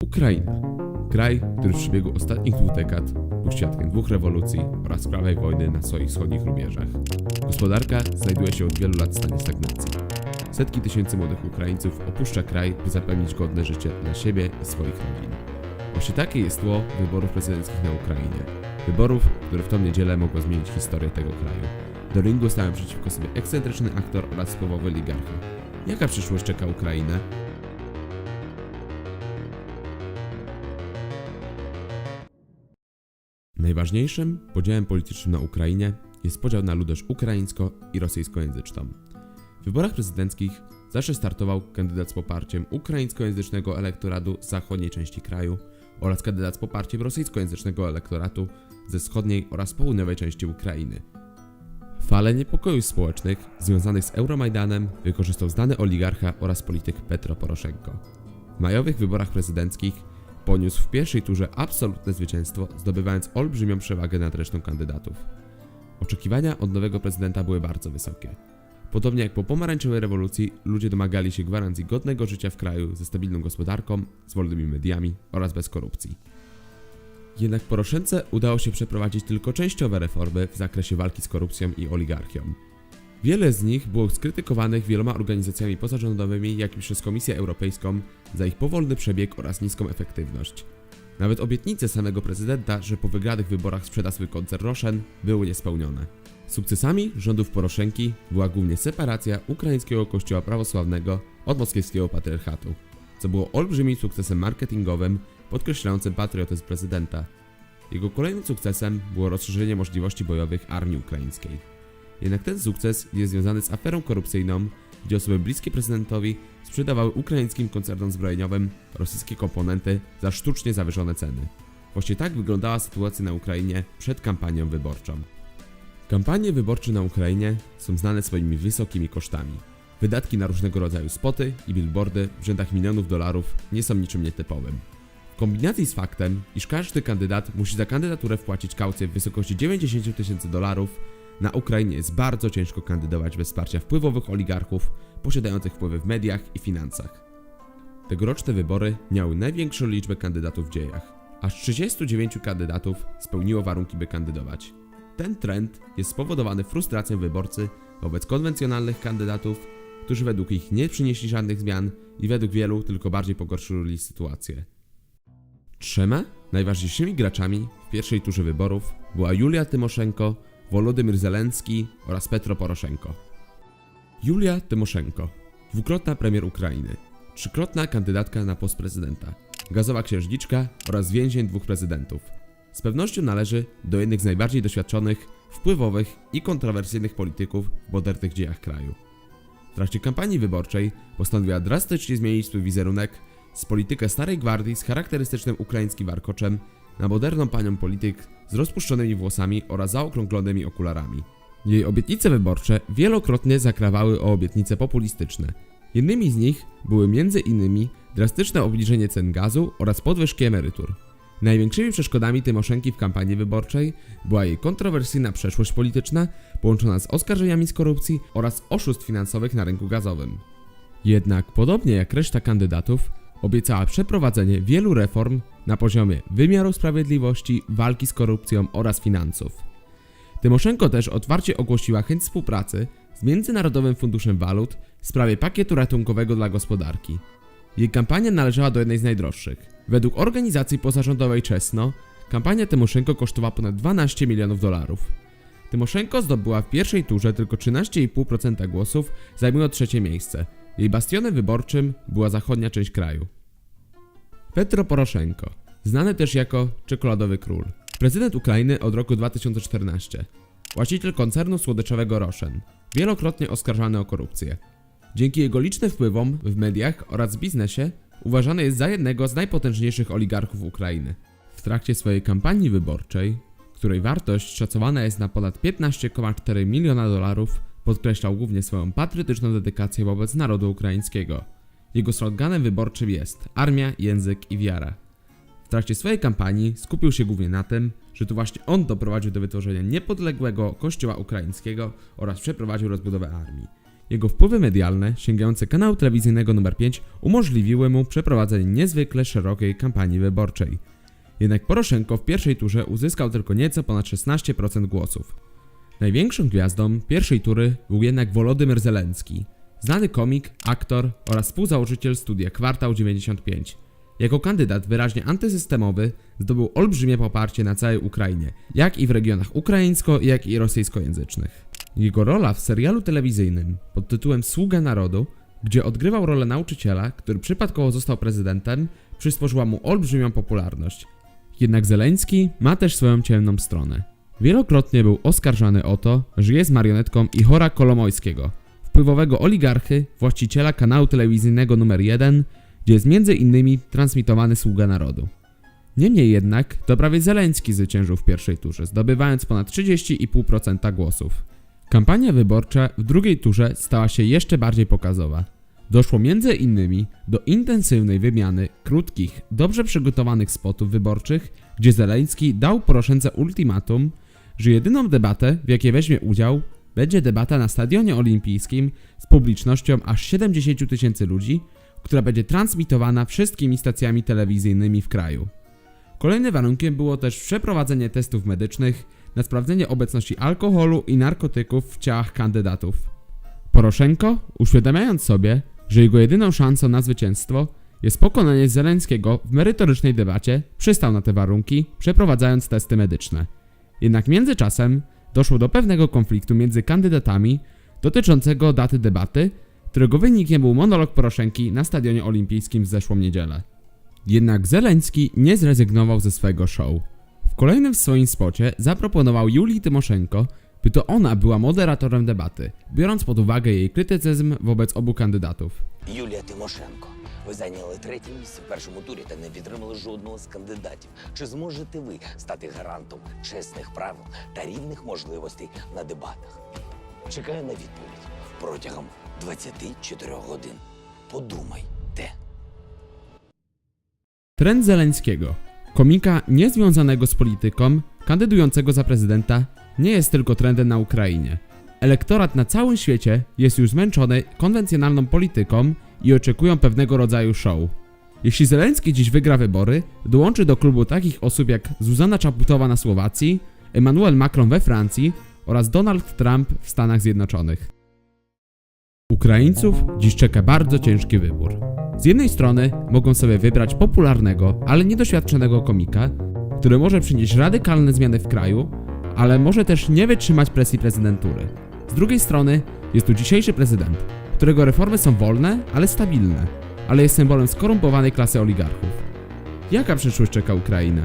Ukraina. Kraj, który w przebiegu ostatnich 2 dekad był świadkiem 2 rewolucji oraz krwawej wojny na swoich wschodnich rubieżach. Gospodarka znajduje się od wielu lat w stanie stagnacji. Setki tysięcy młodych Ukraińców opuszcza kraj, by zapewnić godne życie dla siebie i swoich rodzin. Właśnie takie jest tło wyborów prezydenckich na Ukrainie. Wyborów, które w tą niedzielę mogło zmienić historię tego kraju. Do ringu stałem przeciwko sobie ekscentryczny aktor oraz wpływowy oligarcha. Jaka przyszłość czeka Ukrainę? Najważniejszym podziałem politycznym na Ukrainie jest podział na ludność ukraińsko- i rosyjskojęzyczną. W wyborach prezydenckich zawsze startował kandydat z poparciem ukraińskojęzycznego elektoratu z zachodniej części kraju oraz kandydat z poparciem rosyjskojęzycznego elektoratu ze wschodniej oraz południowej części Ukrainy. Falę niepokojów społecznych związanych z Euromajdanem wykorzystał znany oligarcha oraz polityk Petro Poroszenko. W majowych wyborach prezydenckich poniósł w pierwszej turze absolutne zwycięstwo, zdobywając olbrzymią przewagę nad resztą kandydatów. Oczekiwania od nowego prezydenta były bardzo wysokie. Podobnie jak po pomarańczowej rewolucji, ludzie domagali się gwarancji godnego życia w kraju ze stabilną gospodarką, z wolnymi mediami oraz bez korupcji. Jednak Poroszence udało się przeprowadzić tylko częściowe reformy w zakresie walki z korupcją i oligarchią. Wiele z nich było skrytykowanych wieloma organizacjami pozarządowymi, jak i przez Komisję Europejską za ich powolny przebieg oraz niską efektywność. Nawet obietnice samego prezydenta, że po wygranych wyborach sprzeda swój koncern Roshen, były niespełnione. Sukcesami rządów Poroszenki była głównie separacja ukraińskiego kościoła prawosławnego od moskiewskiego patriarchatu, co było olbrzymim sukcesem marketingowym podkreślającym patriotyzm prezydenta. Jego kolejnym sukcesem było rozszerzenie możliwości bojowych armii ukraińskiej. Jednak ten sukces jest związany z aferą korupcyjną, gdzie osoby bliskie prezydentowi sprzedawały ukraińskim koncernom zbrojeniowym rosyjskie komponenty za sztucznie zawyżone ceny. Właśnie tak wyglądała sytuacja na Ukrainie przed kampanią wyborczą. Kampanie wyborcze na Ukrainie są znane swoimi wysokimi kosztami. Wydatki na różnego rodzaju spoty i billboardy w rzędach milionów dolarów nie są niczym nietypowym. W kombinacji z faktem, iż każdy kandydat musi za kandydaturę wpłacić kaucję w wysokości $90,000, na Ukrainie jest bardzo ciężko kandydować bez wsparcia wpływowych oligarchów posiadających wpływy w mediach i finansach. Tegoroczne wybory miały największą liczbę kandydatów w dziejach. Aż 39 kandydatów spełniło warunki, by kandydować. Ten trend jest spowodowany frustracją wyborcy wobec konwencjonalnych kandydatów, którzy według ich nie przynieśli żadnych zmian i według wielu tylko bardziej pogorszyli sytuację. 3 najważniejszymi graczami w pierwszej turze wyborów była Julia Tymoszenko, Wolodymyr Zelenski oraz Petro Poroszenko. Julia Tymoszenko, 2-krotna premier Ukrainy, 3-krotna kandydatka na post prezydenta, gazowa księżniczka oraz więzień 2 prezydentów. Z pewnością należy do jednych z najbardziej doświadczonych, wpływowych i kontrowersyjnych polityków w modernych dziejach kraju. W trakcie kampanii wyborczej postanowiła drastycznie zmienić swój wizerunek z politykę starej gwardii z charakterystycznym ukraińskim warkoczem na moderną panią polityk z rozpuszczonymi włosami oraz zaokrąglonymi okularami. Jej obietnice wyborcze wielokrotnie zakrawały o obietnice populistyczne. Jednymi z nich były m.in. drastyczne obniżenie cen gazu oraz podwyżki emerytur. Największymi przeszkodami Tymoszenki w kampanii wyborczej była jej kontrowersyjna przeszłość polityczna połączona z oskarżeniami z korupcji oraz oszustw finansowych na rynku gazowym. Jednak podobnie jak reszta kandydatów, obiecała przeprowadzenie wielu reform na poziomie wymiaru sprawiedliwości, walki z korupcją oraz finansów. Tymoszenko też otwarcie ogłosiła chęć współpracy z Międzynarodowym Funduszem Walut w sprawie pakietu ratunkowego dla gospodarki. Jej kampania należała do jednej z najdroższych. Według organizacji pozarządowej Czesno, kampania Tymoszenko kosztowała ponad $12 milionów. Tymoszenko zdobyła w pierwszej turze tylko 13,5% głosów, zajmując 3. miejsce. Jej bastionem wyborczym była zachodnia część kraju. Petro Poroszenko, znany też jako czekoladowy król. Prezydent Ukrainy od roku 2014. Właściciel koncernu słodyczowego Roshen. Wielokrotnie oskarżany o korupcję. Dzięki jego licznym wpływom w mediach oraz biznesie uważany jest za jednego z najpotężniejszych oligarchów Ukrainy. W trakcie swojej kampanii wyborczej, której wartość szacowana jest na ponad $15,4 miliona, podkreślał głównie swoją patriotyczną dedykację wobec narodu ukraińskiego. Jego sloganem wyborczym jest armia, język i wiara. W trakcie swojej kampanii skupił się głównie na tym, że to właśnie on doprowadził do wytworzenia niepodległego kościoła ukraińskiego oraz przeprowadził rozbudowę armii. jego wpływy medialne, sięgające kanału telewizyjnego numer 5, umożliwiły mu przeprowadzenie niezwykle szerokiej kampanii wyborczej. Jednak Poroszenko w pierwszej turze uzyskał tylko nieco ponad 16% głosów. Największą gwiazdą pierwszej tury był jednak Wolodymyr Zełenski, znany komik, aktor oraz współzałożyciel studia Kwartał 95. Jako kandydat wyraźnie antysystemowy zdobył olbrzymie poparcie na całej Ukrainie, jak i w regionach ukraińsko, jak i rosyjskojęzycznych. Jego rola w serialu telewizyjnym pod tytułem Sługa Narodu, gdzie odgrywał rolę nauczyciela, który przypadkowo został prezydentem, przysporzyła mu olbrzymią popularność. Jednak Zełenski ma też swoją ciemną stronę. Wielokrotnie był oskarżany o to, że jest marionetką Ihora Kolomojskiego, wpływowego oligarchy, właściciela kanału telewizyjnego numer 1, gdzie jest m.in. transmitowany Sługa Narodu. Niemniej jednak to prawie Zełenski zwyciężył w pierwszej turze, zdobywając ponad 30,5% głosów. Kampania wyborcza w drugiej turze stała się jeszcze bardziej pokazowa. Doszło m.in. do intensywnej wymiany krótkich, dobrze przygotowanych spotów wyborczych, gdzie Zełenski dał Poroszence ultimatum, że jedyną debatę, w jakiej weźmie udział, będzie debata na Stadionie Olimpijskim z publicznością aż 70 000 ludzi, która będzie transmitowana wszystkimi stacjami telewizyjnymi w kraju. Kolejnym warunkiem było też przeprowadzenie testów medycznych na sprawdzenie obecności alkoholu i narkotyków w ciałach kandydatów. Poroszenko, uświadamiając sobie, że jego jedyną szansą na zwycięstwo jest pokonanie Zełenskiego w merytorycznej debacie, przystał na te warunki, przeprowadzając testy medyczne. Jednak w międzyczasem doszło do pewnego konfliktu między kandydatami dotyczącego daty debaty, którego wynikiem był monolog Poroszenki na Stadionie Olimpijskim w zeszłą niedzielę. Jednak Zełenski nie zrezygnował ze swojego show. W kolejnym swoim spocie zaproponował Julii Tymoszenko, by to ona była moderatorem debaty, biorąc pod uwagę jej krytycyzm wobec obu kandydatów. Юлія Тимошенко, ви зайняли третє місце в першому турі та не підтримали жодного з кандидатів. Чи зможете ви стати гарантом чесних правил та рівних можливостей на дебатах? Чекаю на відповідь протягом 24 годин. Подумайте. Trend Zełenskiego, komika niezwiązanego z polityką, kandydującego za prezydenta, nie jest tylko trendem na Ukrainie. Elektorat na całym świecie jest już zmęczony konwencjonalną polityką i oczekują pewnego rodzaju show. Jeśli Zełenski dziś wygra wybory, dołączy do klubu takich osób jak Zuzana Czaputowa na Słowacji, Emmanuel Macron we Francji oraz Donald Trump w Stanach Zjednoczonych. Ukraińców dziś czeka bardzo ciężki wybór. Z jednej strony mogą sobie wybrać popularnego, ale niedoświadczonego komika, który może przynieść radykalne zmiany w kraju, ale może też nie wytrzymać presji prezydentury. Z drugiej strony jest tu dzisiejszy prezydent, którego reformy są wolne, ale stabilne, ale jest symbolem skorumpowanej klasy oligarchów. Jaka przyszłość czeka Ukrainę?